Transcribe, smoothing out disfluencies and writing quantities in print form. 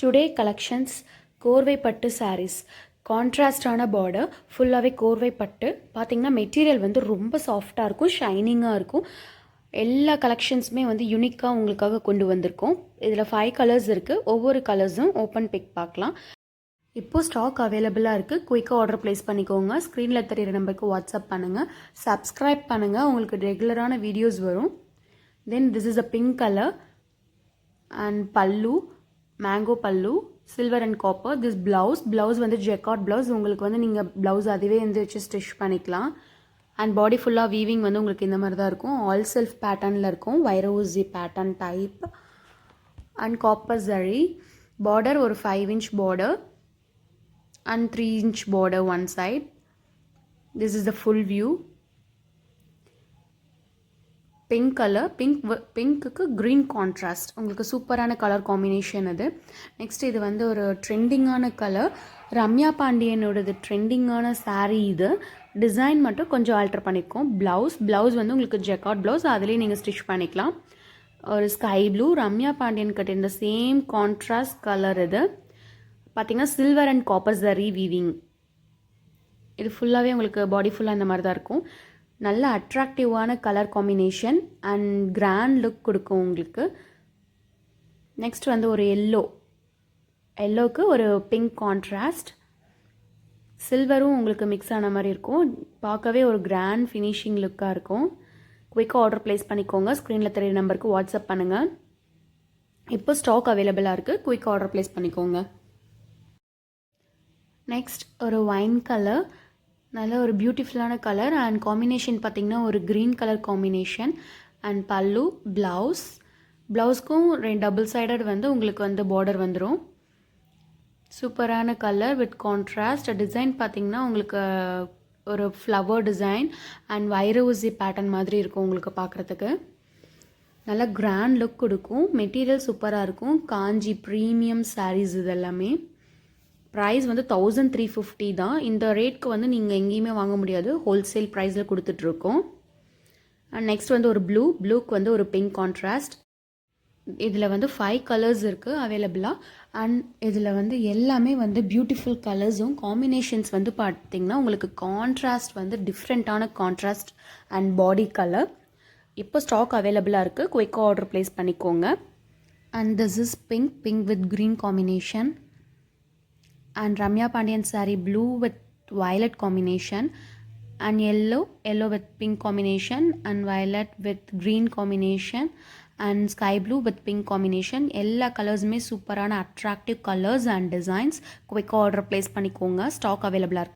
Today collections கோர்வை பட்டு saris. கான்ட்ராஸ்டான border, ஃபுல்லாகவே கோர்வை பட்டு. பார்த்திங்கன்னா மெட்டீரியல் வந்து ரொம்ப சாஃப்டாக இருக்கும், ஷைனிங்காக இருக்கும். எல்லா கலெக்ஷன்ஸுமே வந்து யூனிக்காக உங்களுக்காக கொண்டு வந்திருக்கோம். இதில் 5 கலர்ஸ் இருக்குது. ஒவ்வொரு கலர்ஸும் ஓப்பன் பிக் பார்க்கலாம். இப்போது ஸ்டாக் அவைலபிளாக இருக்குது. குயிக்காக ஆர்டர் ப்ளேஸ் பண்ணிக்கோங்க. ஸ்க்ரீனில் தெரியிற நம்பருக்கு வாட்ஸ்அப் பண்ணுங்கள். சப்ஸ்கிரைப் பண்ணுங்கள், உங்களுக்கு ரெகுலரான வீடியோஸ் வரும். Then this is a pink colour and பல்லு, மேங்கோ பல்லு, silver and copper. This blouse வந்து ஜெக்கார்ட் ப்ளவுஸ். உங்களுக்கு வந்து நீங்கள் ப்ளவுஸ் அதுவே வந்து வச்சு ஸ்டிச் பண்ணிக்கலாம். அண்ட் பாடி ஃபுல்லாக வீவிங் வந்து உங்களுக்கு இந்த மாதிரி தான் இருக்கும். ஆல் செல்ஃப் பேட்டர்னில் இருக்கும். வைரோசி pattern type and copper zari. Border ஒரு 5 inch border and 3 inch border one side. This is the full view. Pink colour, பிங்க்குக்கு க்ரீன் கான்ட்ராஸ்ட். உங்களுக்கு சூப்பரான கலர் காம்பினேஷன் அது. நெக்ஸ்ட் இது வந்து ஒரு ட்ரெண்டிங்கான கலர். ரம்யா பாண்டியனோடது ட்ரெண்டிங்கான சாரீ இது. டிசைன் மட்டும் கொஞ்சம் ஆல்டர் பண்ணியிருக்கோம். ப்ளவுஸ் வந்து உங்களுக்கு ஜெக்கார்ட் ப்ளவுஸ், அதுலேயே நீங்கள் ஸ்டிச் பண்ணிக்கலாம். ஒரு ஸ்கை ப்ளூ, ரம்யா பாண்டியன் கட்டியிருந்த சேம் கான்ட்ராஸ்ட் கலர் இது. பார்த்திங்கன்னா silver and copper zari weaving. இது ஃபுல்லாகவே உங்களுக்கு பாடி ஃபுல்லாக இந்த மாதிரி தான் இருக்கும். நல்ல அட்ராக்டிவான colour combination and grand look கொடுக்கும் உங்களுக்கு. நெக்ஸ்ட் வந்து ஒரு எல்லோவுக்கு ஒரு பிங்க் கான்ட்ராஸ்ட். சில்வரும் உங்களுக்கு மிக்ஸ் ஆன மாதிரி இருக்கும். பார்க்கவே ஒரு கிராண்ட் ஃபினிஷிங் லுக்காக இருக்கும். குயிக்காக ஆர்டர் ப்ளேஸ் பண்ணிக்கோங்க. ஸ்க்ரீனில் தெரிய நம்பருக்கு வாட்ஸ்அப் பண்ணுங்கள். இப்போ ஸ்டாக் அவைலபிளாக இருக்குது. குயிக்காக ஆர்டர் ப்ளேஸ் பண்ணிக்கோங்க. நெக்ஸ்ட் ஒரு ஒயின் கலர், நல்ல ஒரு பியூட்டிஃபுல்லான கலர் அண்ட் காம்பினேஷன் பார்த்திங்கன்னா ஒரு க்ரீன் கலர் காம்பினேஷன். அண்ட் பல்லு, ப்ளவுஸ்க்கும் டபுள் சைடட் வந்து உங்களுக்கு வந்து பார்டர் வந்துடும். சூப்பரான கலர் வித் கான்ட்ராஸ்ட். டிசைன் பார்த்திங்கன்னா உங்களுக்கு ஒரு ஃப்ளவர் டிசைன் அண்ட் வைரோசி பேட்டர்ன் மாதிரி இருக்கும் உங்களுக்கு பார்க்குறதுக்கு. நல்ல கிராண்ட் லுக் கொடுக்கும். மெட்டீரியல் சூப்பராக இருக்கும். காஞ்சி ப்ரீமியம் சாரீஸ் இது எல்லாமே. ப்ரைஸ் வந்து 1350 தான். இந்த ரேட்க்கு வந்து நீங்கள் எங்கேயுமே வாங்க முடியாது. ஹோல்சேல் ப்ரைஸில் கொடுத்துட்ருக்கோம். அண்ட் நெக்ஸ்ட் வந்து ஒரு ப்ளூக்கு வந்து ஒரு பிங்க் கான்ட்ராஸ்ட். இதில் வந்து 5 கலர்ஸ் இருக்குது அவைலபிளாக. அண்ட் இதில் வந்து எல்லாமே வந்து பியூட்டிஃபுல் கலர்ஸும் காம்பினேஷன்ஸ் வந்து பார்த்திங்கன்னா உங்களுக்கு கான்ட்ராஸ்ட் வந்து டிஃப்ரெண்ட்டான கான்ட்ராஸ்ட் அண்ட் பாடி கலர். இப்போ ஸ்டாக் அவைலபிளாக இருக்குது. குயிக்காக ஆர்டர் ப்ளேஸ் பண்ணிக்கோங்க. And this is pink with green combination. And Ramya Pandian saree blue with violet combination and yellow with pink combination and violet with green combination and sky blue with pink combination. எல்லா கலர்ஸுமே சூப்பரான attractive colours and designs. குயிக்காக order place பண்ணிக்கோங்க. Stock அவைலபிளாக இருக்குது.